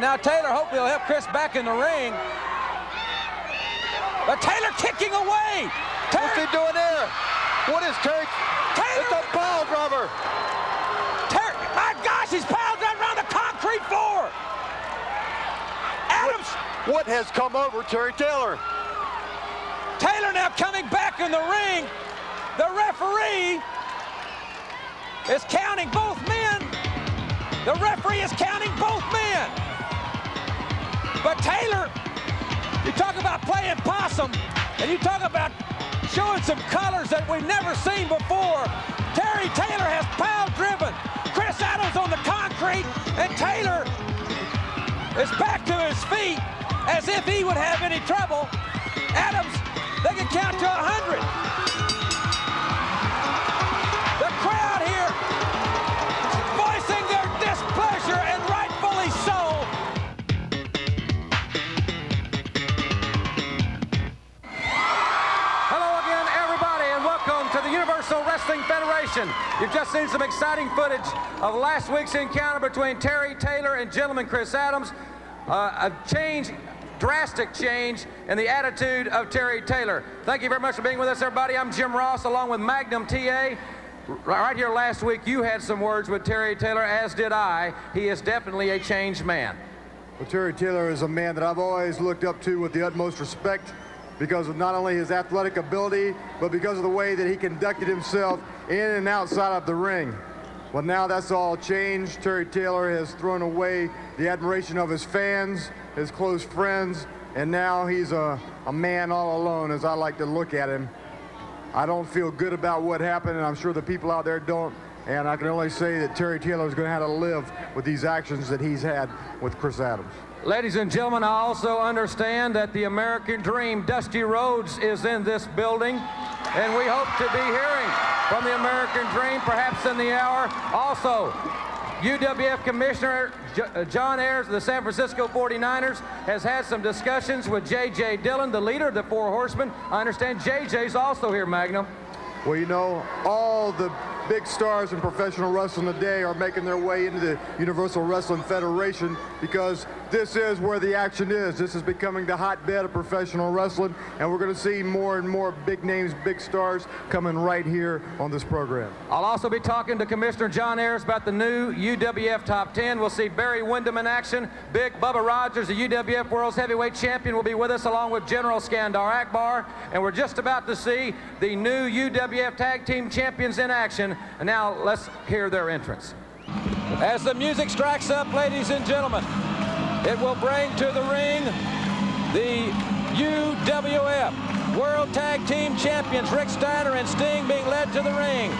And now Taylor hopefully will help Chris back in the ring. But Taylor kicking away. What's he doing there? What is Taylor? It's a pile driver. My gosh, he's pile driving around the concrete floor. Adams. What has come over Terry Taylor? Taylor now coming back in the ring. The referee is counting both men. The referee is counting both men. But Taylor, you talk about playing possum, and you talk about showing some colors that we've never seen before. Terry Taylor has pile driven Chris Adams on the concrete, and Taylor is back to his feet as if he would have any trouble. Adams, they can count to 100. The crowd here voicing their displeasure, and rightfully so. Hello again, everybody, and welcome to the Uwf Wrestling Federation. You've just seen some exciting footage of last week's encounter between Terry Taylor and gentleman Chris Adams. A drastic change in the attitude of Terry Taylor. Thank you very much for being with us, everybody. I'm Jim Ross, along with Magnum TA. Right here last week, you had some words with Terry Taylor, as did I. He is definitely a changed man. Well, Terry Taylor is a man that I've always looked up to with the utmost respect because of not only his athletic ability, but because of the way that he conducted himself in and outside of the ring. Well, now that's all changed. Terry Taylor has thrown away the admiration of his fans, his close friends, and now he's a man all alone, as I like to look at him. I don't feel good about what happened, and I'm sure the people out there don't, and I can only say that Terry Taylor is going to have to live with these actions that he's had with Chris Adams. Ladies and gentlemen, I also understand that the American Dream, Dusty Rhodes, is in this building, and we hope to be hearing from the American Dream perhaps in the hour. Also, UWF Commissioner John Ayers of the San Francisco 49ers has had some discussions with J.J. Dillon, the leader of the Four Horsemen. I understand J.J.'s also here, Magnum. Well, you know, all the big stars in professional wrestling today are making their way into the Universal Wrestling Federation because this is where the action is. This is becoming the hotbed of professional wrestling, and we're going to see more and more big names, big stars coming right here on this program. I'll also be talking to Commissioner John Ayers about the new UWF Top 10. We'll see Barry Windham in action. Big Bubba Rogers, the UWF World's Heavyweight Champion, will be with us along with General Skandar Akbar. And we're just about to see the new UWF Tag Team Champions in action. And now let's hear their entrance. As the music strikes up, ladies and gentlemen, it will bring to the ring the UWF World Tag Team Champions, Rick Steiner and Sting, being led to the ring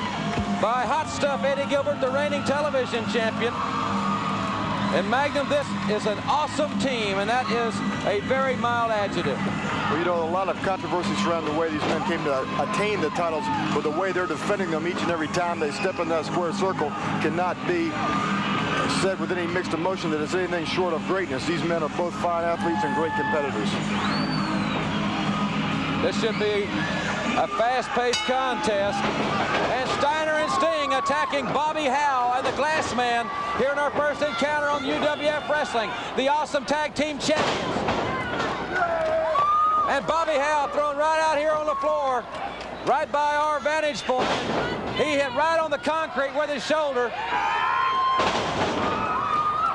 by Hot Stuff Eddie Gilbert, the reigning television champion. And Magnum, this is an awesome team, and that is a very mild adjective. Well, you know, a lot of controversy surrounding the way these men came to attain the titles, but the way they're defending them each and every time they step in that square circle cannot be said with any mixed emotion that it's anything short of greatness. These men are both fine athletes and great competitors. This should be a fast-paced contest. And Steiner and Sting attacking Bobby Howe and the Glass Man here in our first encounter on UWF Wrestling, the awesome tag team champions. And Bobby Howe thrown right out here on the floor, right by our vantage point. He hit right on the concrete with his shoulder.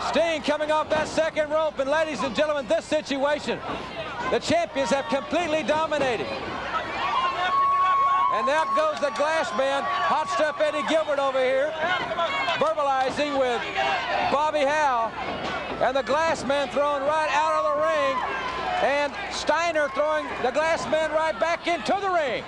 Sting coming off that second rope, and ladies and gentlemen, this situation, the champions have completely dominated. And now goes the Glass Man, Hot Stuff Eddie Gilbert over here, verbalizing with Bobby Howe, and the Glass Man thrown right out of the ring, and Steiner throwing the Glass Man right back into the ring.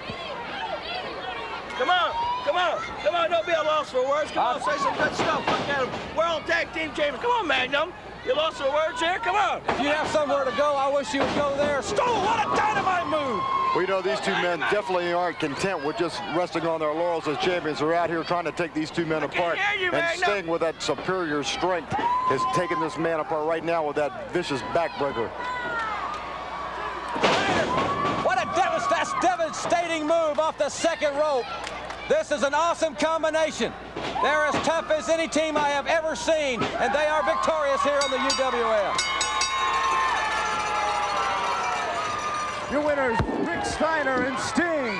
Come on, come on, come on, don't be a loss for words. Come on, say some good stuff. Look at him. World Tag Team Champion. Come on, Magnum. You lost for words here? Come on. If you have somewhere to go, I wish you would go there. Stole, what a dynamite move. Well, you know, these two men definitely aren't content with just resting on their laurels as champions. They're out here trying to take these two men apart. And Sting, with that superior strength, is taking this man apart right now with that vicious backbreaker. What a devastating move off the second rope. This is an awesome combination. They're as tough as any team I have ever seen, and they are victorious here on the UWF. Your winners, Rick Steiner and Sting.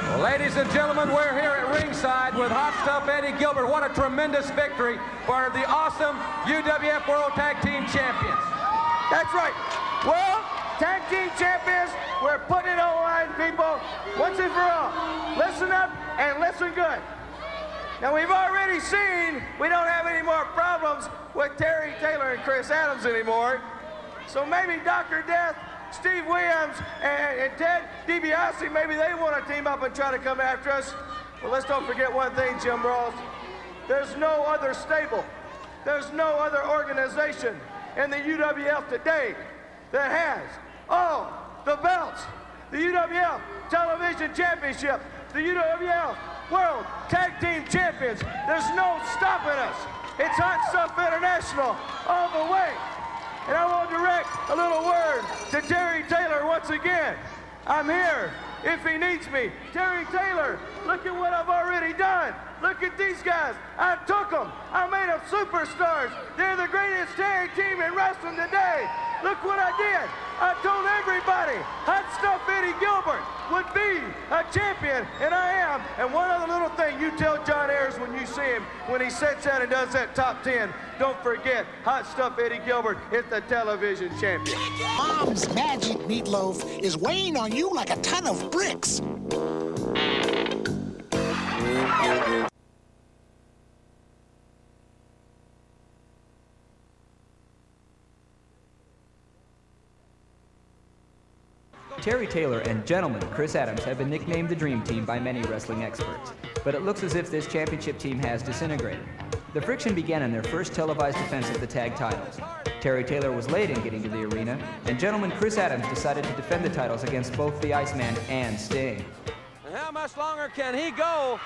Well, ladies and gentlemen, we're here at ringside with Hot Stuff Eddie Gilbert. What a tremendous victory for the awesome UWF World Tag Team Champions. That's right. Well, tag team champions, we're putting it on the line, people. Once and for all, listen up and listen good. Now, we've already seen we don't have any more problems with Terry Taylor and Chris Adams anymore. So maybe Dr. Death, Steve Williams, and Ted DiBiase, maybe they want to team up and try to come after us. But let's don't forget one thing, Jim Ross. There's no other stable, there's no other organization in the UWF today that has all the belts. The UWF Television Championship, the UWF World Tag Team Champions. There's no stopping us. It's Hot Stuff International all the way. And I want to direct a little word to Terry Taylor once again. I'm here if he needs me. Terry Taylor, look at what I've already done. Look at these guys. I took them. I made them superstars. They're the greatest tag team in wrestling today. Look what I did. I told everybody Hot Stuff Eddie Gilbert would be a champion, and I am. And one other little thing you tell John Ayers when you see him, when he sits out and does that top 10, don't forget, Hot Stuff Eddie Gilbert is the television champion. Mom's magic meatloaf is weighing on you like a ton of bricks. Terry Taylor and gentleman Chris Adams have been nicknamed the Dream Team by many wrestling experts, but it looks as if this championship team has disintegrated. The friction began in their first televised defense of the tag titles. Terry Taylor was late in getting to the arena, and gentleman Chris Adams decided to defend the titles against both the Iceman and Sting. And how much longer can he go?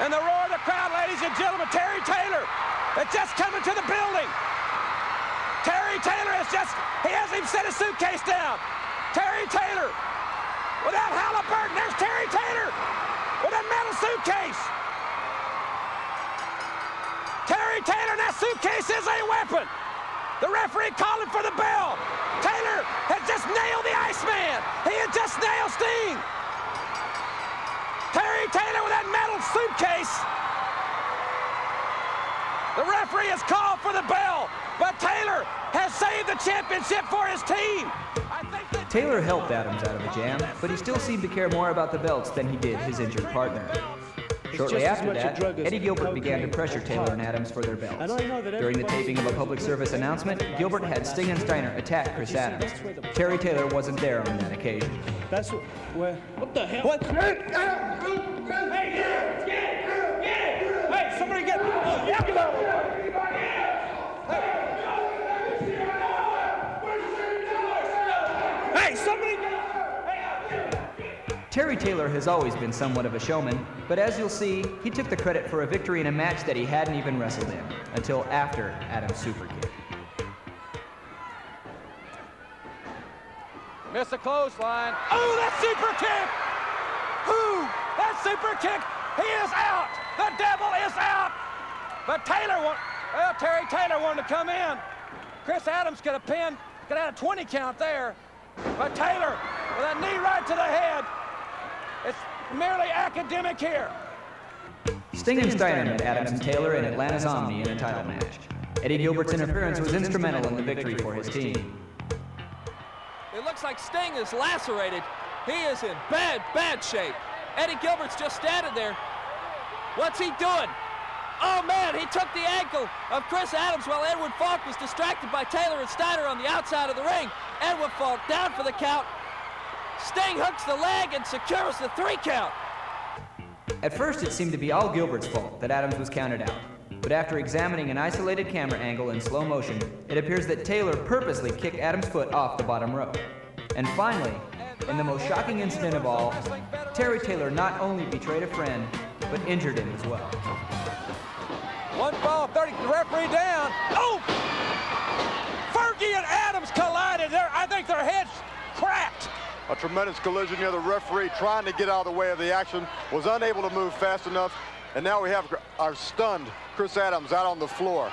And the roar of the crowd, ladies and gentlemen, Terry Taylor is just coming to the building. Terry Taylor he hasn't even set his suitcase down. Terry Taylor, without Halliburton, there's Terry Taylor with a metal suitcase. Terry Taylor, and that suitcase is a weapon. The referee calling for the bell. Taylor has just nailed the Iceman. He had just nailed Sting. Terry Taylor with that metal suitcase. The referee has called for the bell, but Taylor has saved the championship for his team. Taylor helped Adams out of a jam, but he still seemed to care more about the belts than he did his injured partner. Shortly after that, Eddie Gilbert began to pressure Taylor and Adams for their belts. During the taping of a public service announcement, Gilbert had Sting and Steiner attack Chris Adams. Terry Taylor wasn't there on that occasion. That's where... What the hell? What? Hey, somebody get... Hey, somebody... Terry Taylor has always been somewhat of a showman, but as you'll see, he took the credit for a victory in a match that he hadn't even wrestled in, until after Adams' super kick. Miss a clothesline. Oh, that super kick! Ooh, that super kick! He is out! The devil is out! But Terry Taylor wanted to come in. Chris Adams could have pinned, could have had a 20 count there. But Taylor, with a knee right to the head, it's merely academic here. Sting and Steiner met Adams and Taylor in Atlanta's Omni in a title match. Eddie Gilbert's interference was instrumental in the victory for his team. It looks like Sting is lacerated. He is in bad shape. Eddie Gilbert's just standing there. What's he doing? Oh man, he took the ankle of Chris Adams while Edward Falk was distracted by Taylor and Steiner on the outside of the ring. Edward Falk down for the count. Sting hooks the leg and secures the 3 count. At first, it seemed to be all Gilbert's fault that Adams was counted out. But after examining an isolated camera angle in slow motion, it appears that Taylor purposely kicked Adams' foot off the bottom rope. And finally, in the most shocking incident of all, Terry Taylor not only betrayed a friend, but injured him as well. 1 fall, 30, the referee down. Oh! Fergie and Adams collided there. I think their heads cracked. A tremendous collision here. The referee trying to get out of the way of the action was unable to move fast enough. And now we have our stunned Chris Adams out on the floor.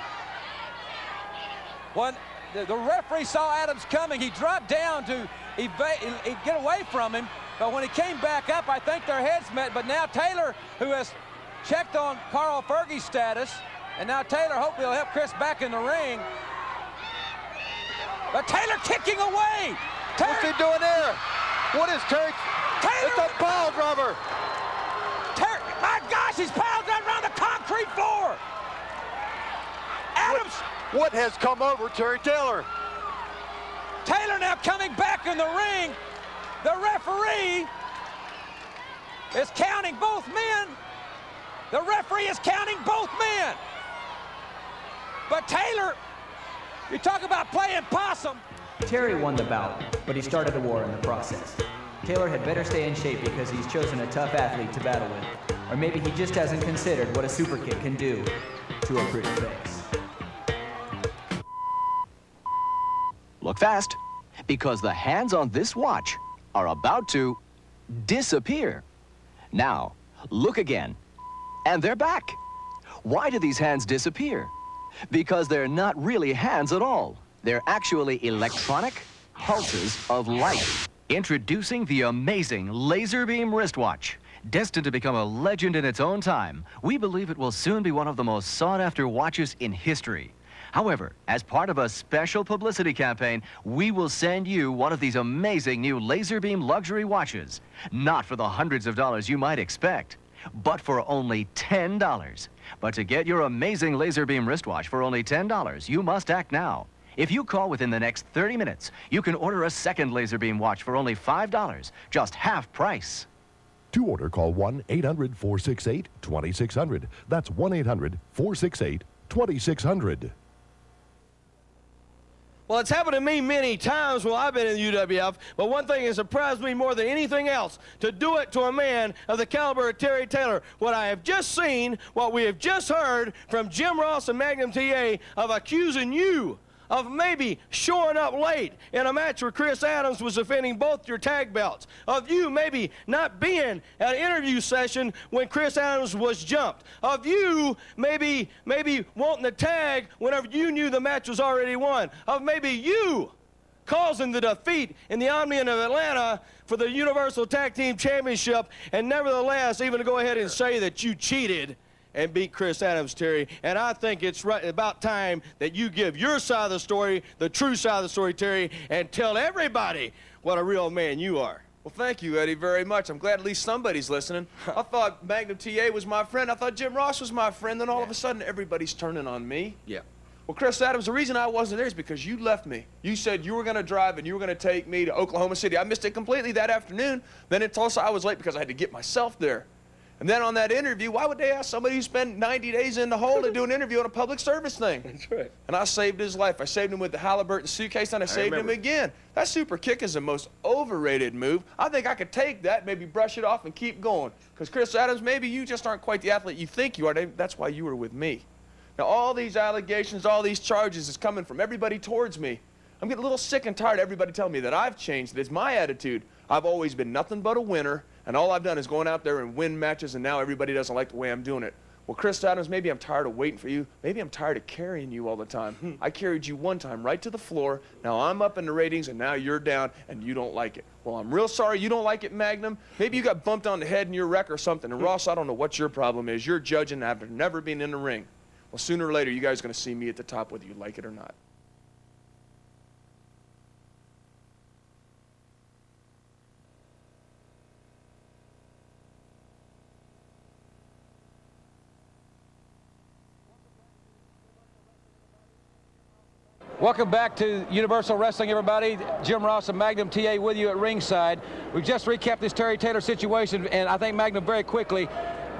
When the referee saw Adams coming, he dropped down to get away from him. But when he came back up, I think their heads met. But now Taylor, who has checked on Carl Fergie's status, and now Taylor hopefully will help Chris back in the ring. But Taylor kicking away. What's he doing there? What is Taylor? It's a pile driver. My gosh, he's piled down around the concrete floor. Adams. What has come over Terry Taylor? Taylor now coming back in the ring. The referee is counting both men. The referee is counting both men. But Taylor, you talk about playing possum. Terry won the bout, but he started a war in the process. Taylor had better stay in shape because he's chosen a tough athlete to battle with. Or maybe he just hasn't considered what a super kick can do to a pretty face. Look fast, because the hands on this watch are about to disappear. Now, look again, and they're back. Why do these hands disappear? Because they're not really hands at all. They're actually electronic pulses of light. Introducing the amazing laser beam wristwatch. Destined to become a legend in its own time, we believe it will soon be one of the most sought-after watches in history. However, as part of a special publicity campaign, we will send you one of these amazing new laser beam luxury watches. Not for the hundreds of dollars you might expect, but for only $10. But to get your amazing laser beam wristwatch for only $10, you must act now. If you call within the next 30 minutes, you can order a second laser beam watch for only $5, just half price. To order, call 1-800-468-2600. That's 1-800-468-2600. Well, it's happened to me many times while I've been in the UWF, but one thing has surprised me more than anything else, to do it to a man of the caliber of Terry Taylor. What I have just seen, what we have just heard from Jim Ross and Magnum TA of accusing you of maybe showing up late in a match where Chris Adams was defending both your tag belts, of you maybe not being at an interview session when Chris Adams was jumped, of you maybe wanting the tag whenever you knew the match was already won, of maybe you causing the defeat in the Omnium of Atlanta for the Universal Tag Team Championship, and nevertheless even to go ahead and say that you cheated and beat Chris Adams, Terry. And I think it's right about time that you give your side of the story, the true side of the story, Terry, and tell everybody what a real man you are. Well, thank you, Eddie, very much. I'm glad at least somebody's listening. I thought Magnum TA was my friend. I thought Jim Ross was my friend. Then all of a sudden, everybody's turning on me. Yeah. Well, Chris Adams, the reason I wasn't there is because you left me. You said you were going to drive and you were going to take me to Oklahoma City. I missed it completely that afternoon. Then in Tulsa, I was late because I had to get myself there. And then on that interview, why would they ask somebody who spent 90 days in the hole to do an interview on a public service thing? That's right. And I saved his life. I saved him with the Halliburton suitcase, and I saved him again. That super kick is the most overrated move. I think I could take that, maybe brush it off and keep going. Because Chris Adams, maybe you just aren't quite the athlete you think you are. That's why you were with me. Now, all these allegations, all these charges is coming from everybody towards me. I'm getting a little sick and tired of everybody telling me that I've changed, that it's my attitude. I've always been nothing but a winner, and all I've done is going out there and win matches, and now everybody doesn't like the way I'm doing it. Well, Chris Adams, maybe I'm tired of waiting for you. Maybe I'm tired of carrying you all the time. I carried you one time right to the floor. Now I'm up in the ratings, and now you're down, and you don't like it. Well, I'm real sorry you don't like it, Magnum. Maybe you got bumped on the head in your wreck or something. And Ross, I don't know what your problem is. You're judging after never being in the ring. Well, sooner or later, you guys are going to see me at the top, whether you like it or not. Welcome back to Universal Wrestling, everybody. Jim Ross and Magnum TA with you at ringside. We've just recapped this Terry Taylor situation, and I think, Magnum, very quickly,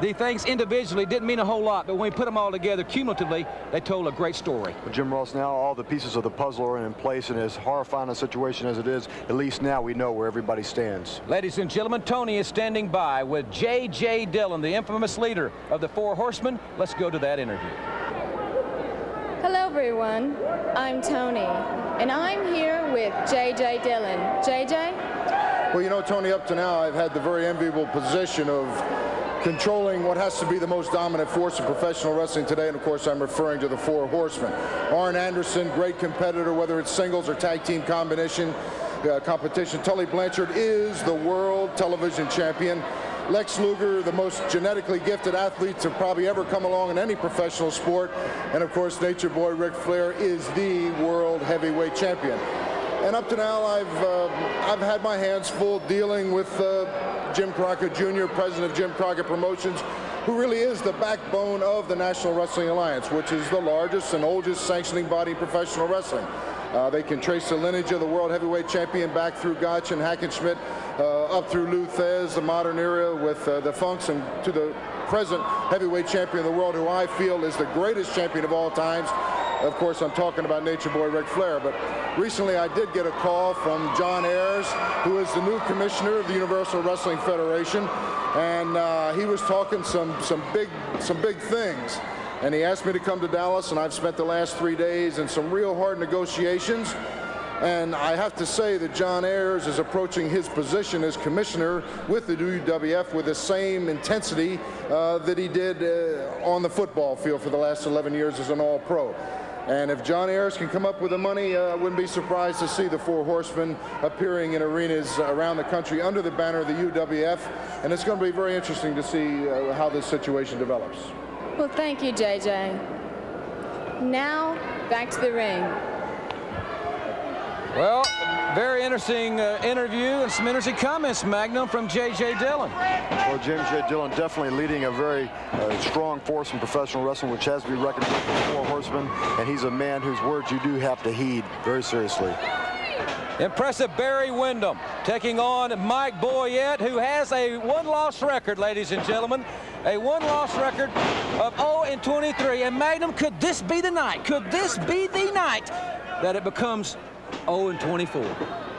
the things individually didn't mean a whole lot, but when we put them all together cumulatively, they told a great story. Well, Jim Ross, now all the pieces of the puzzle are in place, and as horrifying a situation as it is, at least now we know where everybody stands. Ladies and gentlemen, Tony is standing by with J.J. Dillon, the infamous leader of the Four Horsemen. Let's go to that interview. Hello, everyone. I'm Tony, and I'm here with J.J. Dillon. J.J.? Well, you know, Tony, up to now, I've had the very enviable position of controlling what has to be the most dominant force in professional wrestling today, and of course I'm referring to the Four Horsemen. Arn Anderson, great competitor, whether it's singles or tag team competition. Tully Blanchard is the world television champion. Lex Luger, the most genetically gifted athlete to probably ever come along in any professional sport. And of course, Nature Boy Ric Flair is the world heavyweight champion. And up to now, I've had my hands full dealing with Jim Crockett Jr., president of Jim Crockett Promotions, who really is the backbone of the National Wrestling Alliance, which is the largest and oldest sanctioning body in professional wrestling. They can trace the lineage of the world heavyweight champion back through Gotch and Hackenschmidt, up through Lou Thez, the modern era with the Funks, and to the present heavyweight champion of the world, who I feel is the greatest champion of all times. Of course, I'm talking about Nature Boy Ric Flair. But recently I did get a call from John Ayers, who is the new commissioner of the Universal Wrestling Federation, and he was talking some big things. And he asked me to come to Dallas, and I've spent the last 3 days in some real hard negotiations. And I have to say that John Ayers is approaching his position as commissioner with the UWF with the same intensity that he did on the football field for the last 11 years as an all-pro. And if John Ayers can come up with the money, I wouldn't be surprised to see the Four Horsemen appearing in arenas around the country under the banner of the UWF. And it's going to be very interesting to see how this situation develops. Well, thank you, JJ. Now, back to the ring. Well, very interesting interview and some interesting comments, Magnum, from J.J. Dillon. Well, James J. Dillon definitely leading a very strong force in professional wrestling, which has to be reckoned with the Four Horsemen, and he's a man whose words you do have to heed very seriously. Impressive Barry Windham taking on Mike Boyette, who has a one-loss record, ladies and gentlemen. A one-loss record of 0-23. And Magnum, could this be the night? Could this be the night that it becomes 0-24?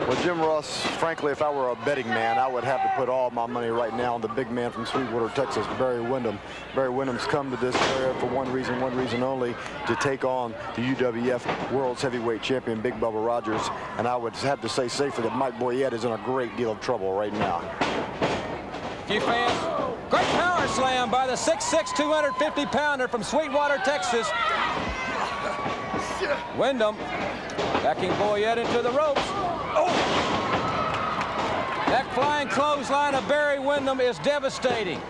Well, Jim Ross, frankly, if I were a betting man, I would have to put all my money right now on the big man from Sweetwater, Texas, Barry Windham. Barry Windham's come to this area for one reason only, to take on the UWF World's Heavyweight Champion, Big Bubba Rogers. And I would have to say safely that Mike Boyette is in a great deal of trouble right now. Few fans. Great power slam by the 6'6", 250-pounder from Sweetwater, Texas. Windham backing Boyette into the ropes. Oh! That flying clothesline of Barry Windham is devastating.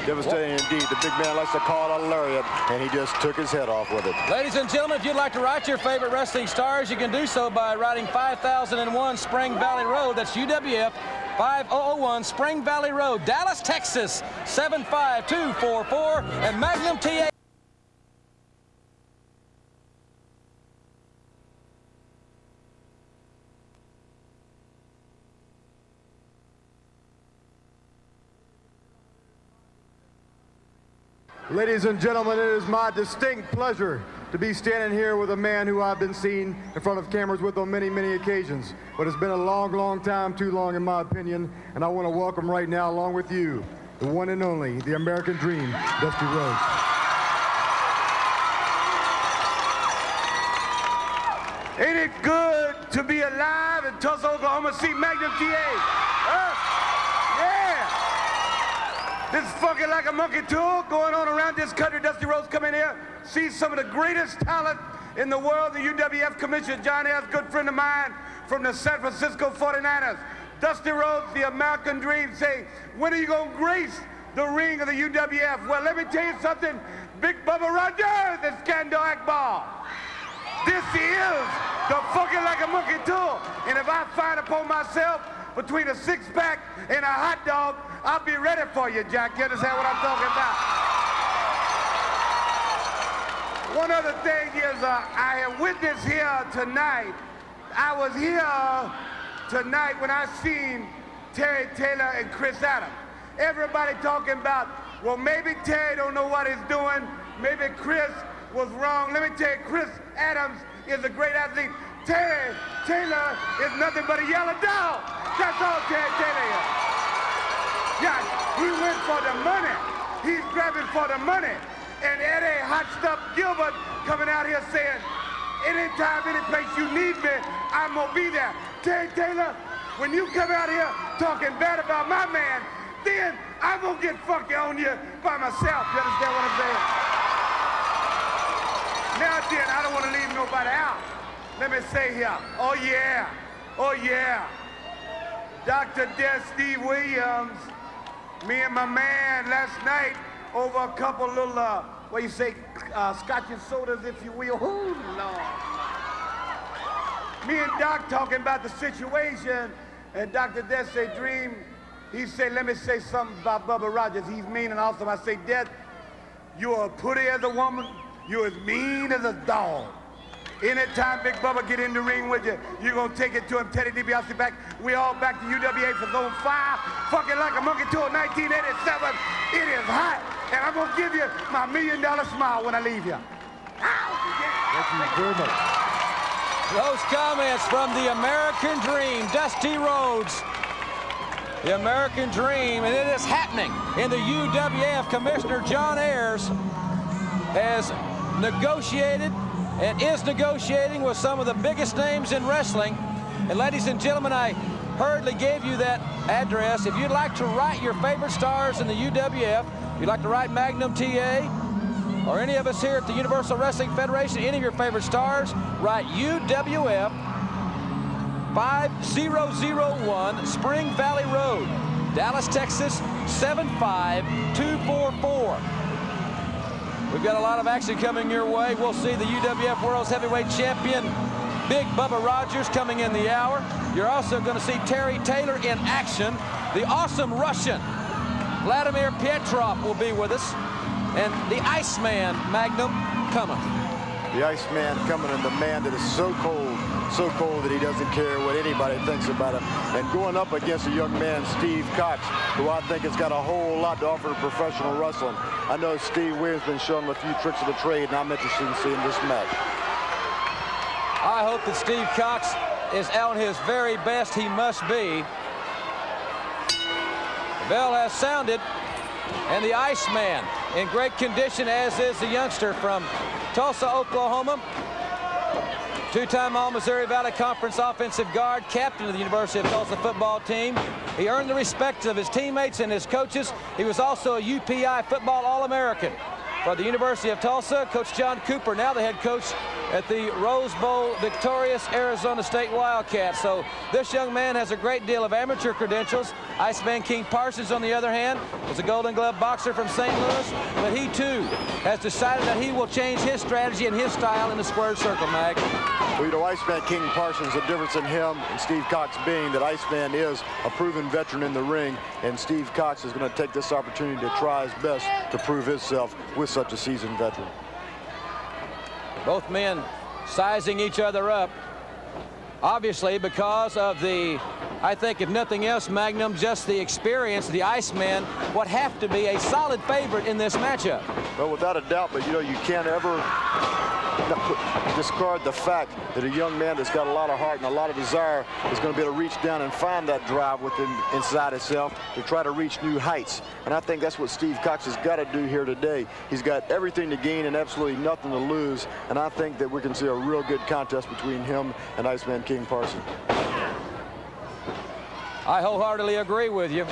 Devastating indeed. The big man likes to call it a lariat, and he just took his head off with it. Ladies and gentlemen, if you'd like to write your favorite wrestling stars, you can do so by writing 5001 Spring Valley Road. That's UWF 5001 Spring Valley Road, Dallas, Texas 75244, and Magnum TA. Ladies and gentlemen, it is my distinct pleasure to be standing here with a man who I've been seen in front of cameras with on many, many occasions. But it's been a long, long time, too long in my opinion, and I want to welcome right now, along with you, the one and only, the American Dream, Dusty Rhodes. Ain't it good to be alive in Tulsa, Oklahoma, see Magnum TA? Yeah! This is fucking like a monkey tour going on around this country. Dusty Rhodes come in here, see some of the greatest talent in the world. The UWF Commissioner, John Ayers, good friend of mine from the San Francisco 49ers. Dusty Rhodes, the American Dream, say, when are you going to grace the ring of the UWF? Well, let me tell you something. Big Bubba Rogers and Skandar Akbar. This is the fucking like a monkey tour. And if I find upon myself between a six-pack and a hot dog, I'll be ready for you, Jack. You understand what I'm talking about? One other thing is I am witness here tonight. I was here tonight when I seen Terry Taylor and Chris Adams. Everybody talking about, well, maybe Terry don't know what he's doing. Maybe Chris was wrong. Let me tell you, Chris Adams is a great athlete. Terry Taylor is nothing but a yellow dog. That's all Terry Taylor is. Yeah, he went for the money. He's grabbing for the money. And Eddie Hot Stuff Gilbert coming out here saying, anytime, any place you need me, I'm gonna be there. Terry Taylor when you come out here talking bad about my man, then I'm gonna get funky on you by myself. You understand what I'm saying? Now then, I don't want to leave nobody out. Let me say here, oh yeah, Dr. Death Steve Williams, me and my man last night over a couple little, what you say, scotch and sodas, if you will. Oh, Lord. Me and Doc talking about the situation, and Dr. Death say, Dream, he said, let me say something about Bubba Rogers. He's mean and awesome. I say, Death, you're as pretty as a woman, you're as mean as a dog. Anytime Big Bubba get in the ring with you, you're going to take it to him. Teddy DiBiase back. We all back to UWA for Zone 5. Fucking like a monkey tour 1987. It is hot. And I'm going to give you my $1 million smile when I leave you. Thank you very much. Those comments from the American Dream, Dusty Rhodes. The American Dream, and it is happening in the UWF. Commissioner John Ayers has negotiated and is negotiating with some of the biggest names in wrestling. And ladies and gentlemen, I hurriedly gave you that address. If you'd like to write your favorite stars in the UWF, if you'd like to write Magnum TA, or any of us here at the Universal Wrestling Federation, any of your favorite stars, write UWF 5001 Spring Valley Road, Dallas, Texas 75244. We've got a lot of action coming your way. We'll see the UWF World's Heavyweight Champion, Big Bubba Rogers, coming in the hour. You're also going to see Terry Taylor in action. The awesome Russian, Vladimir Petrov, will be with us. And the Iceman, Magnum, coming. The Iceman coming, and the man that is so cold that he doesn't care what anybody thinks about him. And going up against a young man, Steve Cox, who I think has got a whole lot to offer to professional wrestling. I know Steve Williams has been showing him a few tricks of the trade, and I'm interested in seeing this match. I hope that Steve Cox is on his very best. He must be. The bell has sounded, and the Iceman in great condition, as is the youngster from Tulsa, Oklahoma. Two-time All-Missouri Valley Conference offensive guard, captain of the University of Tulsa football team. He earned the respect of his teammates and his coaches. He was also a UPI football All-American. For the University of Tulsa, Coach John Cooper, now the head coach at the Rose Bowl victorious Arizona State Wildcats. So this young man has a great deal of amateur credentials. Iceman King Parsons, on the other hand, was a Golden Glove boxer from St. Louis, but he too has decided that he will change his strategy and his style in the squared circle, Mag. Well, you know, Iceman King Parsons, the difference in him and Steve Cox being that Iceman is a proven veteran in the ring, and Steve Cox is going to take this opportunity to try his best to prove himself with such a seasoned veteran. Both men sizing each other up, obviously because of the, I think if nothing else, Magnum, just the experience, the Iceman would have to be a solid favorite in this matchup. Well, without a doubt, but you know, you can't ever discard the fact that a young man that's got a lot of heart and a lot of desire is going to be able to reach down and find that drive within inside himself to try to reach new heights. And I think that's what Steve Cox has got to do here today. He's got everything to gain and absolutely nothing to lose. And I think that we can see a real good contest between him and Iceman King Parsons. I wholeheartedly agree with you.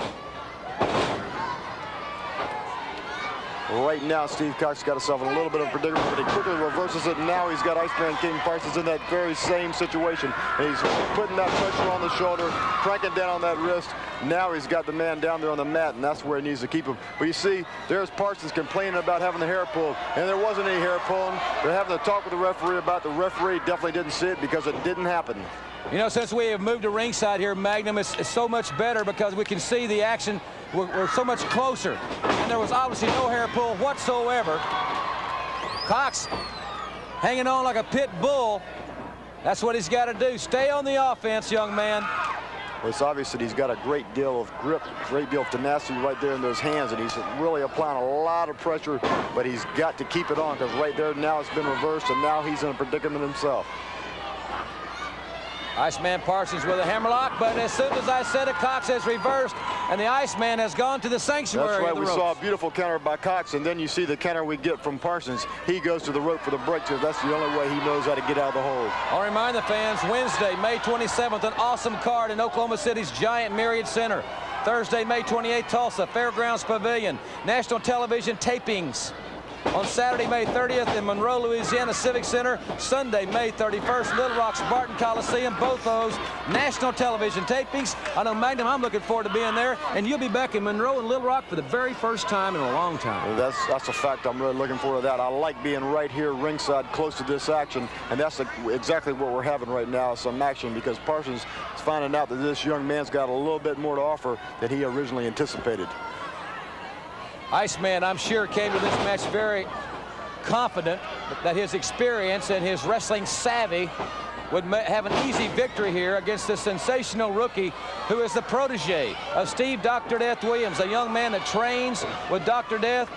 Right now, Steve Cox got himself in a little bit of a predicament, but he quickly reverses it, and now he's got Iceman King Parsons in that very same situation. And he's putting that pressure on the shoulder, cranking down on that wrist. Now he's got the man down there on the mat, and that's where he needs to keep him. But you see, there's Parsons complaining about having the hair pulled, and there wasn't any hair pulling. They're having to talk with the referee about it. The referee definitely didn't see it because it didn't happen. You know, since we have moved to ringside here, Magnum, it's so much better because we can see the action. We're so much closer. And there was obviously no hair pull whatsoever. Cox hanging on like a pit bull. That's what he's got to do. Stay on the offense, young man. Well, it's obvious that he's got a great deal of grip, great deal of tenacity right there in those hands, and he's really applying a lot of pressure, but he's got to keep it on because right there now it's been reversed, and now he's in a predicament himself. Iceman Parsons with a hammerlock, but as soon as I said it, Cox has reversed. and the Iceman has gone to the sanctuary. That's right. of the We ropes. saw a beautiful counter by Cox, and then you see the counter we get from Parsons. He goes to the rope for the break, because that's the only way he knows how to get out of the hole. I'll remind the fans, Wednesday, May 27th, an awesome card in Oklahoma City's Giant Myriad Center. Thursday, May 28th, Tulsa, Fairgrounds Pavilion, national television tapings. On Saturday, May 30th in Monroe, Louisiana Civic Center. Sunday, May 31st, Little Rock's Barton Coliseum. Both those national television tapings. I know, Magnum, I'm looking forward to being there. And you'll be back in Monroe and Little Rock for the very first time in a long time. Well, that's a fact. I'm really looking forward to that. I like being right here ringside close to this action. And that's exactly what we're having right now, some action, because Parsons is finding out that this young man's got a little bit more to offer than he originally anticipated. Iceman, I'm sure, came to this match very confident that his experience and his wrestling savvy would have an easy victory here against this sensational rookie who is the protege of Steve Dr. Death Williams, a young man that trains with Dr. Death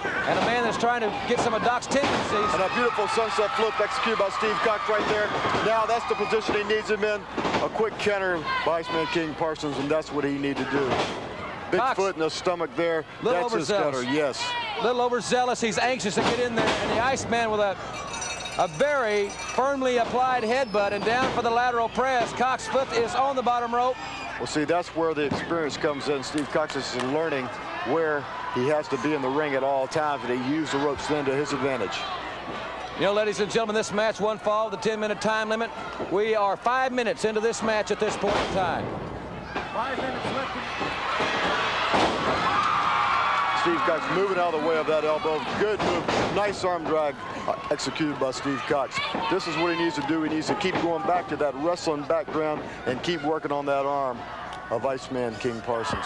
and a man that's trying to get some of Doc's tendencies. And a beautiful sunset flip executed by Steve Cox right there. Now that's the position he needs him in. A quick counter by Iceman King Parsons, and that's what he needed to do. Big Cox, foot in the stomach there. Little That's his counter, yes. Little overzealous. He's anxious to get in there. And the Iceman with a very firmly applied headbutt and down for the lateral press. Cox's foot is on the bottom rope. Well, see, that's where the experience comes in. Steve Cox is learning where he has to be in the ring at all times, and he used the ropes then to his advantage. You know, ladies and gentlemen, this match, one fall, the 10-minute time limit. We are 5 minutes into this match at this point in time. 5 minutes left. Steve Cox moving out of the way of that elbow. Good move. Nice arm drag executed by Steve Cox. This is what he needs to do. He needs to keep going back to that wrestling background and keep working on that arm of Iceman King Parsons.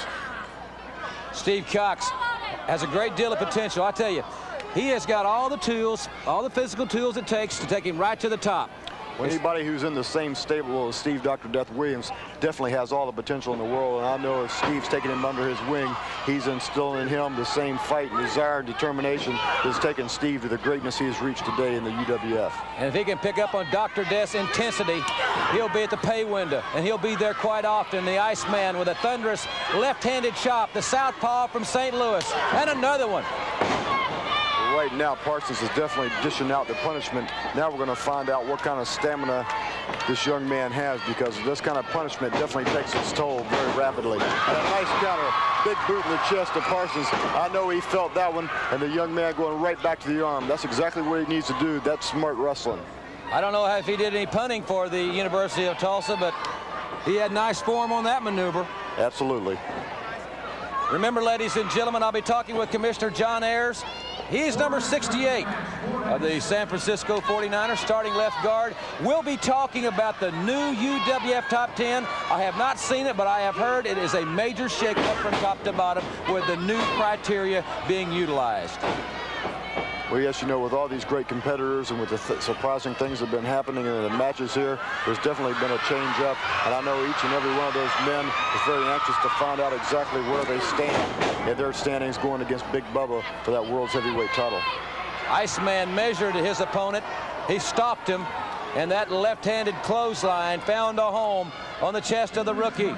Steve Cox has a great deal of potential. I tell you, he has got all the tools, all the physical tools it takes to take him right to the top. Anybody who's in the same stable as Steve Dr. Death Williams definitely has all the potential in the world, and I know if Steve's taking him under his wing, he's instilling in him the same fight and desire and determination that's taken Steve to the greatness he has reached today in the UWF. And if he can pick up on Dr. Death's intensity, he'll be at the pay window, and he'll be there quite often. The Iceman with a thunderous left-handed chop, the southpaw from St. Louis, and another one. Right now, Parsons is definitely dishing out the punishment. Now we're going to find out what kind of stamina this young man has, because this kind of punishment definitely takes its toll very rapidly. And a nice counter, big boot in the chest of Parsons. I know he felt that one, and the young man going right back to the arm. That's exactly what he needs to do. That's smart wrestling. I don't know if he did any punting for the University of Tulsa, but he had nice form on that maneuver. Absolutely. Remember, ladies and gentlemen, I'll be talking with Commissioner John Ayers. He is number 68 of the San Francisco 49ers, starting left guard. We'll be talking about the new UWF Top 10. I have not seen it, but I have heard it is a major shakeup from top to bottom with the new criteria being utilized. Well, yes, you know, with all these great competitors and with the surprising things that have been happening in the matches here, there's definitely been a change-up. And I know each and every one of those men is very anxious to find out exactly where they stand in their standings going against Big Bubba for that World's Heavyweight title. Iceman measured his opponent. He stopped him, and that left-handed clothesline found a home on the chest of the rookie.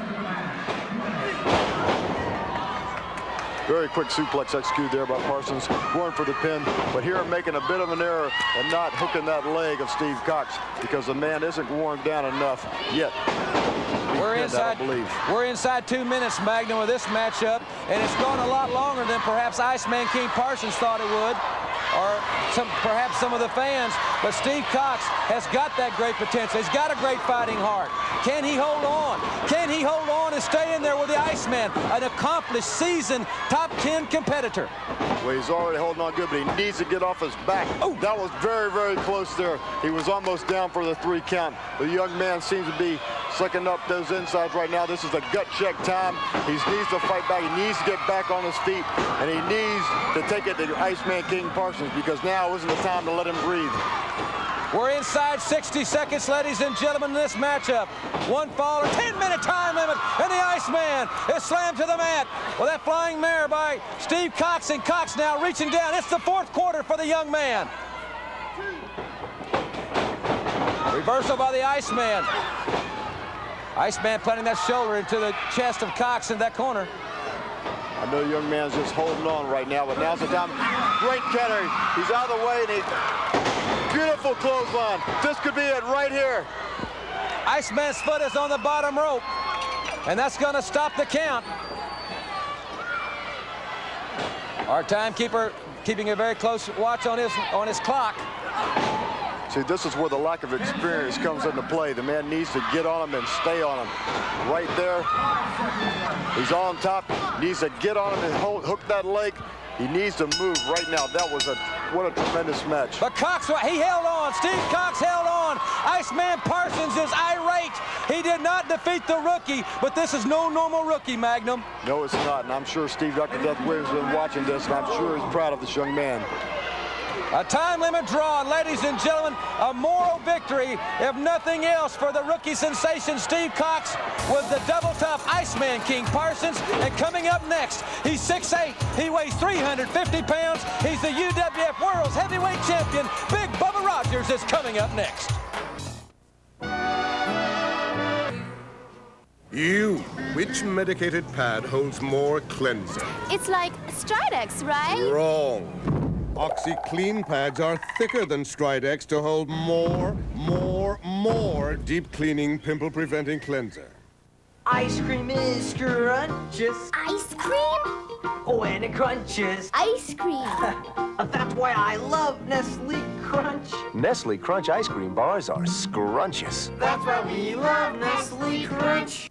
Very quick suplex executed there by Parsons, going for the pin, but here making a bit of an error and not hooking that leg of Steve Cox, because the man isn't worn down enough yet. We're inside 2 minutes, Magnum, with this matchup, and it's gone a lot longer than perhaps Iceman King Parsons thought it would, or perhaps some of the fans. But Steve Cox has got that great potential. He's got a great fighting heart. Can he hold on? Can he hold on and stay in there with the Iceman, an accomplished, seasoned, top 10 competitor? Well, he's already holding on good, but he needs to get off his back. Oh, that was very, very close there. He was almost down for the 3 count. The young man seems to be sucking up those insides right now. This is a gut check time. He needs to fight back. He needs to get back on his feet, and he needs to take it to Iceman King Parsons, because now isn't the time to let him breathe. We're inside 60 seconds, ladies and gentlemen, in this matchup. One fall, 10-minute time limit, and the Iceman is slammed to the mat with that flying mare by Steve Cox, and Cox now reaching down. It's the 4th quarter for the young man. Reversal by the Iceman. Iceman planting that shoulder into the chest of Cox in that corner. I know the young man's just holding on right now, but now's the time. Great counter. He's out of the way, and he beautiful clothesline. This could be it right here. Iceman's foot is on the bottom rope, and that's going to stop the count. Our timekeeper keeping a very close watch on his clock. See, this is where the lack of experience comes into play. The man needs to get on him and stay on him. Right there. He's on top. Needs to get on him and hook that leg. He needs to move right now. That was what a tremendous match. But Cox, he held on. Steve Cox held on. Iceman Parsons is irate. He did not defeat the rookie, but this is no normal rookie, Magnum. No, it's not. And I'm sure Steve Dr. Death Williams has been watching this, and I'm sure he's proud of this young man. A time limit draw, and ladies and gentlemen, a moral victory, if nothing else, for the rookie sensation Steve Cox with the double-top Iceman King Parsons. And coming up next, he's 6'8", he weighs 350 pounds, he's the UWF World's Heavyweight Champion. Big Bubba Rogers is coming up next. Which medicated pad holds more cleanser? It's like Stridex, right? Wrong. OxyClean pads are thicker than Stridex to hold more deep cleaning, pimple preventing cleanser. Ice cream is scrunches. Ice cream? Oh, and it crunches. Ice cream. That's why I love Nestle Crunch. Nestle Crunch ice cream bars are scrunches. That's why we love Nestle Crunch.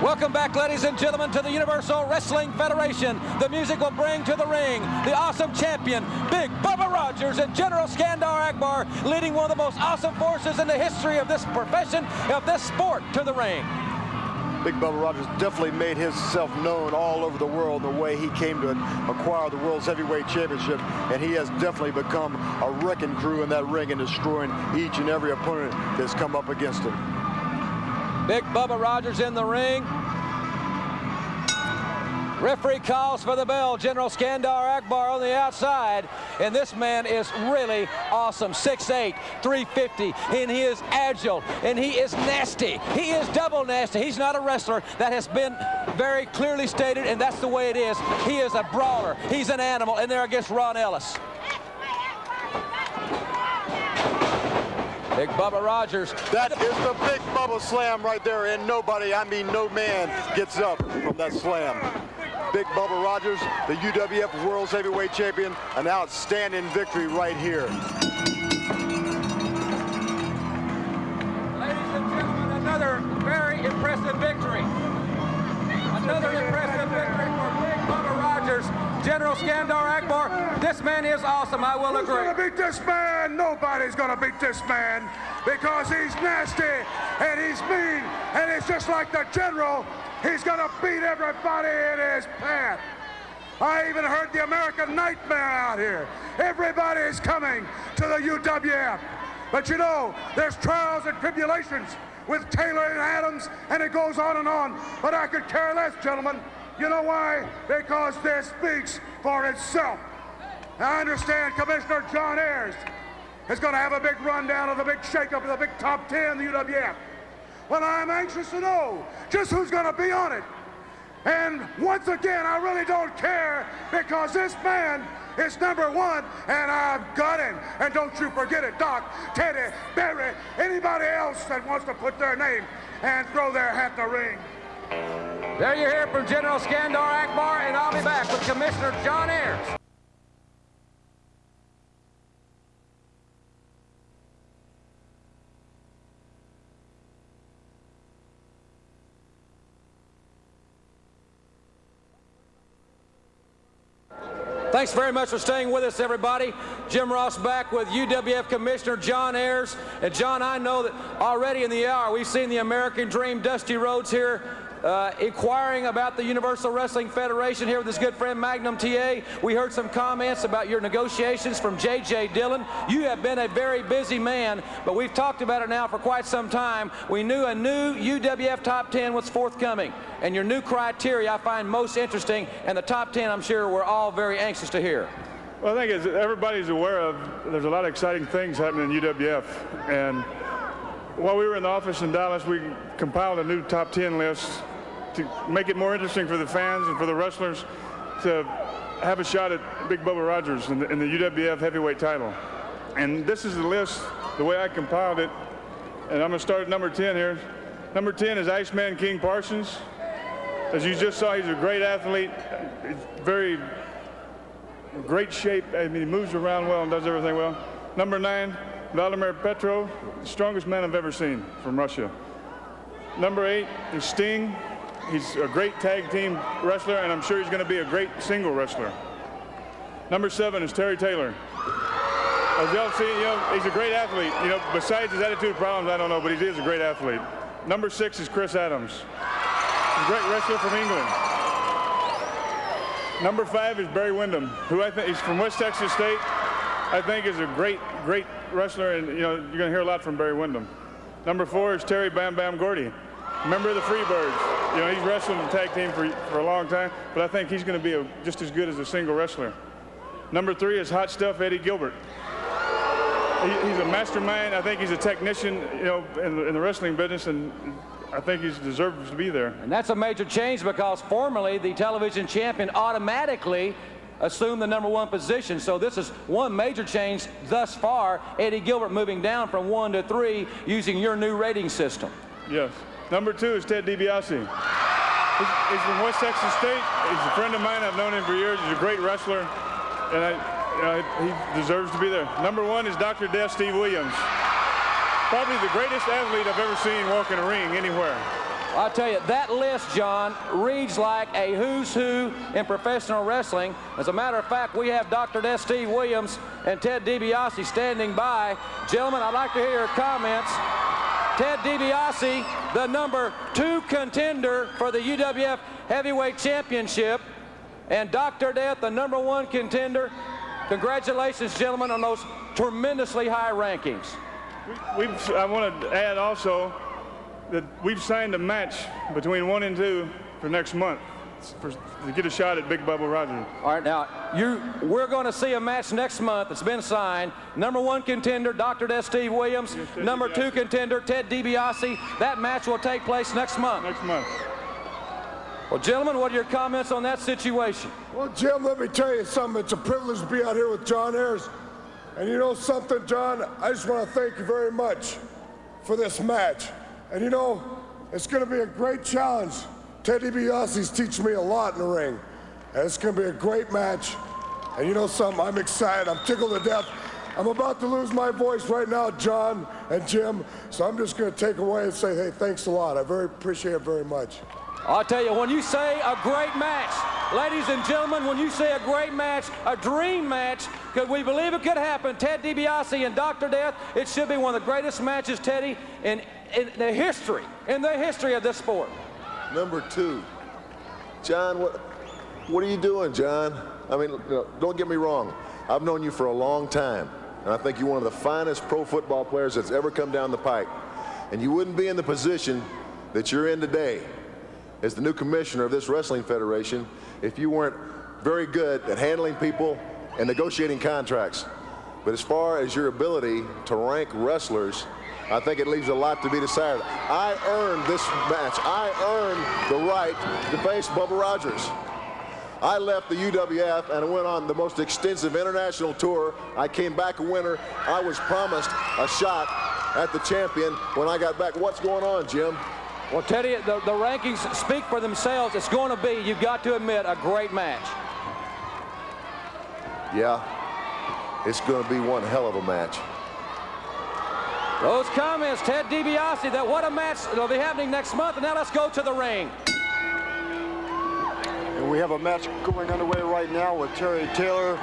Welcome back, ladies and gentlemen, to the Universal Wrestling Federation. The music will bring to the ring the awesome champion, Big Bubba Rogers, and General Skandar Akbar, leading one of the most awesome forces in the history of this profession, of this sport, to the ring. Big Bubba Rogers definitely made himself known all over the world the way he came to acquire the World's Heavyweight Championship, and he has definitely become a wrecking crew in that ring and destroying each and every opponent that's come up against him. Big Bubba Rogers in the ring. Referee calls for the bell. General Skandar Akbar on the outside. And this man is really awesome. 6'8", 350. And he is agile. And he is nasty. He is double nasty. He's not a wrestler. That has been very clearly stated, and that's the way it is. He is a brawler. He's an animal. And they're against Ron Ellis. Big Bubba Rogers. That is the Big Bubba slam right there, and nobody, I mean no man, gets up from that slam. Big Bubba Rogers, the UWF World's Heavyweight Champion, an outstanding victory right here. Ladies and gentlemen, another very impressive victory. Another impressive victory for Big Bubba Rogers. General Skandar Akbar, this man is awesome, I will agree. Who's gonna beat this man? Nobody's gonna beat this man because he's nasty and he's mean and he's just like the General. He's gonna beat everybody in his path. I even heard the American Nightmare out here. Everybody is coming to the UWF. But you know, there's trials and tribulations with Taylor and Adams, and it goes on and on. But I could care less, gentlemen. You know why? Because this speaks for itself. Now, I understand Commissioner John Ayers is going to have a big rundown of the big shakeup of the big top 10 in the UWF. Well, I'm anxious to know just who's going to be on it. And once again, I really don't care because this man is #1, and I've got him. And don't you forget it, Doc, Teddy, Barry, anybody else that wants to put their name and throw their hat in the ring. There you hear from General Skandar Akbar, and I'll be back with Commissioner John Ayers. Thanks very much for staying with us, everybody. Jim Ross back with UWF Commissioner John Ayers. And John, I know that already in the hour we've seen the American Dream, Dusty Rhodes here inquiring about the Universal Wrestling Federation here with his good friend Magnum TA. We heard some comments about your negotiations from J.J. Dillon. You have been a very busy man, but we've talked about it now for quite some time. We knew a new UWF Top 10 was forthcoming, and your new criteria I find most interesting, and the Top 10 I'm sure we're all very anxious to hear. Well, I think as everybody's aware of, there's a lot of exciting things happening in UWF, and while we were in the office in Dallas, we compiled a new top 10 list to make it more interesting for the fans and for the wrestlers to have a shot at Big Bubba Rogers in the UWF heavyweight title. And this is the list, the way I compiled it, and I'm going to start at number 10 here. Number 10 is Iceman King Parsons. As you just saw, he's a great athlete, very great shape. I mean, he moves around well and does everything well. Number 9, Vladimir Petrov, the strongest man I've ever seen from Russia. Number 8 is Sting. He's a great tag team wrestler, and I'm sure he's going to be a great single wrestler. Number 7 is Terry Taylor. As y'all see, he's a great athlete. Besides his attitude problems, I don't know, but he is a great athlete. Number 6 is Chris Adams. He's a great wrestler from England. Number 5 is Barry Windham, who I think he's from West Texas State. I think is a great wrestler, and you're going to hear a lot from Barry Windham. Number 4 is Terry Bam Bam Gordy, member of the Freebirds. He's wrestled in the tag team for a long time, but I think he's going to be just as good as a single wrestler. Number 3 is Hot Stuff Eddie Gilbert. He's a mastermind. I think he's a technician, in the wrestling business, and I think he deserves to be there. And that's a major change because formerly the television champion automatically assumed the number 1 position. So this is one major change thus far. Eddie Gilbert moving down from 1 to 3 using your new rating system. Yes. Number 2 is Ted DiBiase. He's from West Texas State. He's a friend of mine. I've known him for years. He's a great wrestler, and he deserves to be there. Number 1 is Dr. Death Steve Williams. Probably the greatest athlete I've ever seen walk in a ring anywhere. I'll tell you, that list, John, reads like a who's who in professional wrestling. As a matter of fact, we have Dr. Death Steve Williams and Ted DiBiase standing by. Gentlemen, I'd like to hear your comments. Ted DiBiase, the number 2 contender for the UWF Heavyweight Championship, and Dr. Death, the number 1 contender. Congratulations, gentlemen, on those tremendously high rankings. I want to add also that we've signed a match between 1 and 2 for next month to get a shot at Big Bubba Rogers. All right, now, we're going to see a match next month that's been signed. Number 1 contender, Dr. Death Steve Williams. Yes, Ted number DiBiase. 2 contender, Ted DiBiase. That match will take place next month. Next month. Well, gentlemen, what are your comments on that situation? Well, Jim, let me tell you something. It's a privilege to be out here with John Ayers. And you know something, John? I just want to thank you very much for this match. And it's going to be a great challenge. Ted DiBiase's teaching me a lot in the ring. And it's going to be a great match. And you know something? I'm excited. I'm tickled to death. I'm about to lose my voice right now, John and Jim. So I'm just going to take away and say, hey, thanks a lot. I very appreciate it very much. I'll tell you, when you say a great match, ladies and gentlemen, when you say a great match, a dream match, could we believe it could happen? Ted DiBiase and Dr. Death, it should be one of the greatest matches, Teddy, in the history of this sport. Number 2, John, what are you doing, John? I mean, don't get me wrong. I've known you for a long time, and I think you're one of the finest pro football players that's ever come down the pike. And you wouldn't be in the position that you're in today as the new commissioner of this wrestling federation if you weren't very good at handling people and negotiating contracts. But as far as your ability to rank wrestlers, I think it leaves a lot to be desired. I earned this match. I earned the right to face Bubba Rogers. I left the UWF and went on the most extensive international tour. I came back a winner. I was promised a shot at the champion when I got back. What's going on, Jim? Well, Teddy, the rankings speak for themselves. It's going to be, you've got to admit, a great match. Yeah, it's going to be one hell of a match. Those comments, Ted DiBiase, that what a match will be happening next month. And now let's go to the ring. And we have a match going underway right now with Terry Taylor.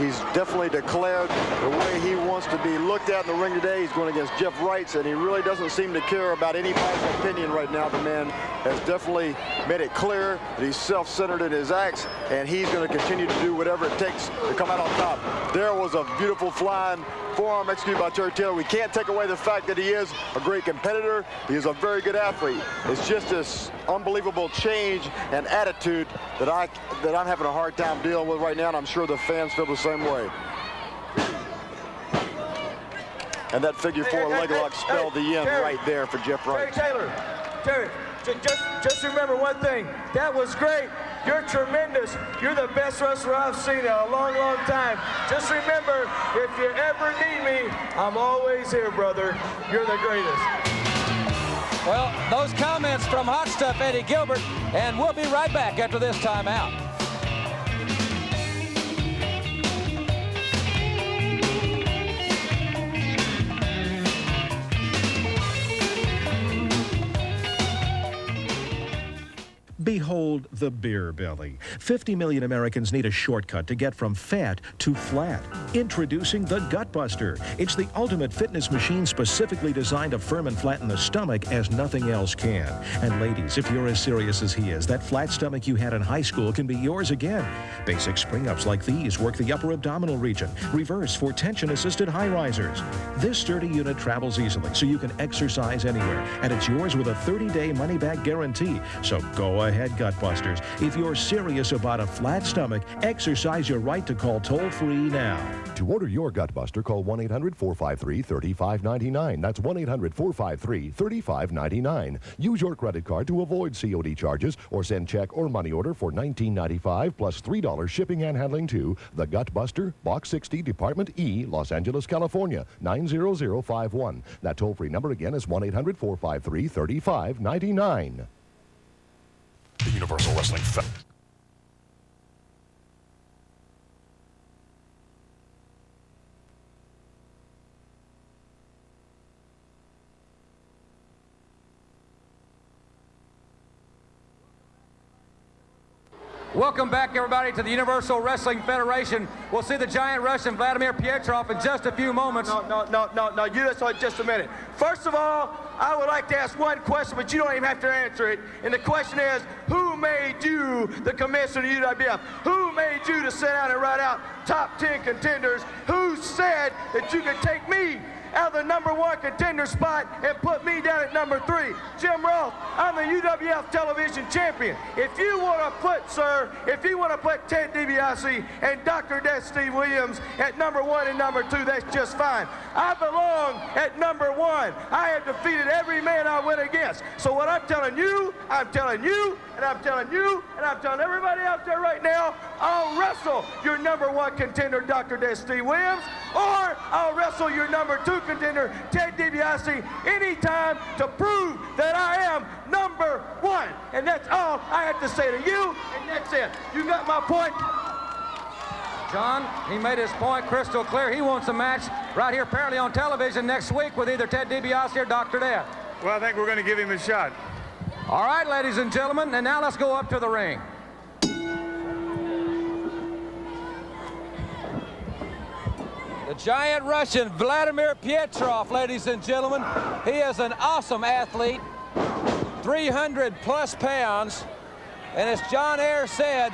He's definitely declared the way he wants to be looked at in the ring today. He's going against Jeff Wrights, and he really doesn't seem to care about anybody's opinion right now. The man has definitely made it clear that he's self-centered in his acts, and he's going to continue to do whatever it takes to come out on top. There was a beautiful flying forearm executed by Terry Taylor. We can't take away the fact that he is a great competitor. He is a very good athlete. It's just this unbelievable change and attitude that I'm having a hard time dealing with right now, and I'm sure the fans feel the same way. And that figure four leg lock spelled the end right there for Jeff Wright. Terry, just remember one thing. That was great. You're tremendous. You're the best wrestler I've seen in a long, long time. Just remember, if you ever need me, I'm always here, brother. You're the greatest. Well, those comments from Hot Stuff Eddie Gilbert, and we'll be right back after this timeout. Behold the beer belly. 50 million Americans need a shortcut to get from fat to flat. Introducing the Gut Buster. It's the ultimate fitness machine specifically designed to firm and flatten the stomach as nothing else can. And ladies, if you're as serious as he is, that flat stomach you had in high school can be yours again. Basic spring-ups like these work the upper abdominal region. Reverse for tension-assisted high risers. This sturdy unit travels easily so you can exercise anywhere. And it's yours with a 30-day money-back guarantee. So go ahead, Gutbusters. If you're serious about a flat stomach, exercise your right to call toll-free now. To order your Gutbuster, call 1-800-453-3599. That's 1-800-453-3599. Use your credit card to avoid COD charges or send check or money order for $19.95 plus $3 shipping and handling to The Gutbuster, Box 60, Department E, Los Angeles, California, 90051. That toll-free number again is 1-800-453-3599. The Universal Wrestling Federation. Welcome back, everybody, to the Universal Wrestling Federation. We'll see the giant Russian Vladimir Pietrov in just a few moments. No, you just a minute. First of all, I would like to ask one question, but you don't even have to answer it. And the question is, who made you the commissioner of the UWF? Who made you to sit down and write out top 10 contenders? Who said that you could take me out of the #1 contender spot and put me down at #3? Jim Ross, I'm the UWF television champion. If you want to put, sir, if you want to put Ted DiBiase and Dr. Death Steve Williams at #1 and #2, that's just fine. I belong at #1. I have defeated every man I went against. So what I'm telling you, and I'm telling you, and I'm telling everybody out there right now, I'll wrestle your #1 contender, Dr. Death Steve Williams, or I'll wrestle your #2 contender, Ted DiBiase, anytime to prove that I am #1. And that's all I have to say to you, and that's it. You got my point? John, he made his point crystal clear. He wants a match right here, apparently on television next week with either Ted DiBiase or Dr. Death. Well, I think we're going to give him a shot. All right, ladies and gentlemen, and now let's go up to the ring. The giant Russian, Vladimir Pietrov, ladies and gentlemen. He is an awesome athlete, 300+ pounds, and as John Ayers said,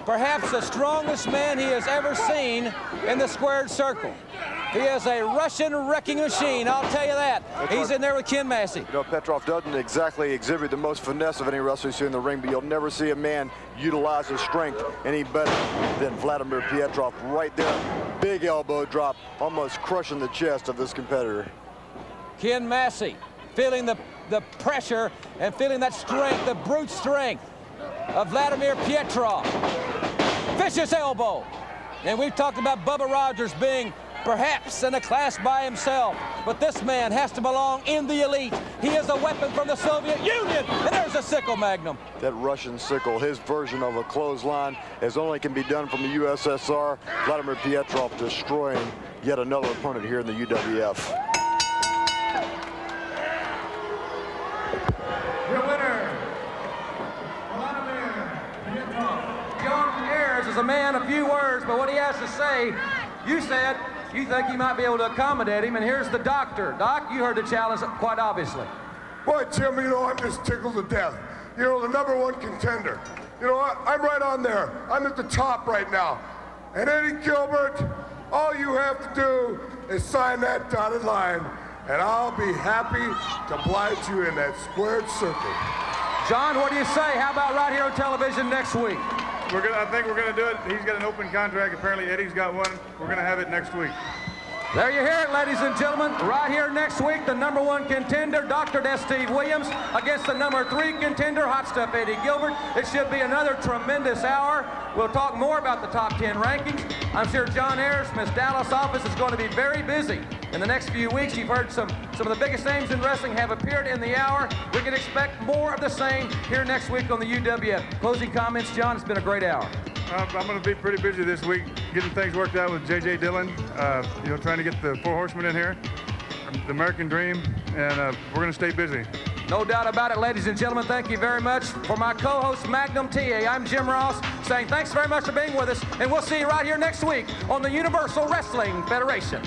perhaps the strongest man he has ever seen in the squared circle. He is a Russian wrecking machine, I'll tell you that. He's in there with Ken Massey. You know, Petrov doesn't exactly exhibit the most finesse of any wrestler you see in the ring, but you'll never see a man utilize his strength any better than Vladimir Pietrov. Right there, big elbow drop, almost crushing the chest of this competitor. Ken Massey feeling the pressure and feeling that strength, the brute strength of Vladimir Pietrov. Vicious elbow. And we've talked about Bubba Rogers being perhaps in a class by himself, but this man has to belong in the elite. He is a weapon from the Soviet Union, and there's a sickle magnum. That Russian sickle, his version of a clothesline, as only can be done from the USSR. Vladimir Pietrov destroying yet another opponent here in the UWF. Your winner, Vladimir Pietrov. John Ayers is a man a few words, but what he has to say, you said you think he might be able to accommodate him, and here's the doctor. Doc, you heard the challenge quite obviously. Boy, Jim, you know, I'm just tickled to death. You know, the #1 contender. You know, I'm right on there. I'm at the top right now. And Eddie Gilbert, all you have to do is sign that dotted line, and I'll be happy to oblige you in that squared circle. John, what do you say? How about right here on television next week? I think we're gonna do it. He's got an open contract. Apparently Eddie's got one. We're gonna have it next week. There you hear it, ladies and gentlemen. Right here next week, the #1 contender, Dr. Death Steve Williams, against the #3 contender, Hot Stuff Eddie Gilbert. It should be another tremendous hour. We'll talk more about the top 10 rankings. I'm sure John Ayers from his Dallas office is going to be very busy in the next few weeks. You've heard some of the biggest names in wrestling have appeared in the hour. We can expect more of the same here next week on the UWF. Closing comments, John. It's been a great hour. I'm going to be pretty busy this week, getting things worked out with J.J. Dillon, you know, trying to get the 4 Horsemen in here, the American Dream, and we're going to stay busy. No doubt about it, ladies and gentlemen. Thank you very much. For my co-host, Magnum TA, I'm Jim Ross, saying thanks very much for being with us, and we'll see you right here next week on the Universal Wrestling Federation.